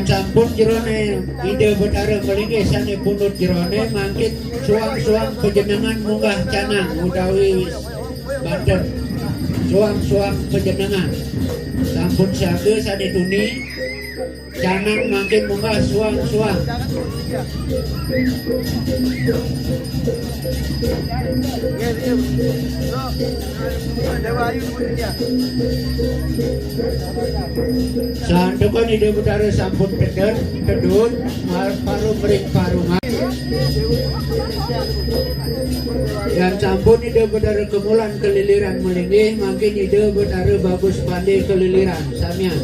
campur jerone ide betara melinggi sane punut jerone mangkit suang-suang pejenengan munggah canang utawi Banten suang-suang pejenengan sampun saga sane tuni canang mangkit munggah suang-suang sandukan ide betara sampun pedun paru merik parungan dan sampun ide betara kemulan keliliran melingih makin ide betara bagus pandai keliliran samian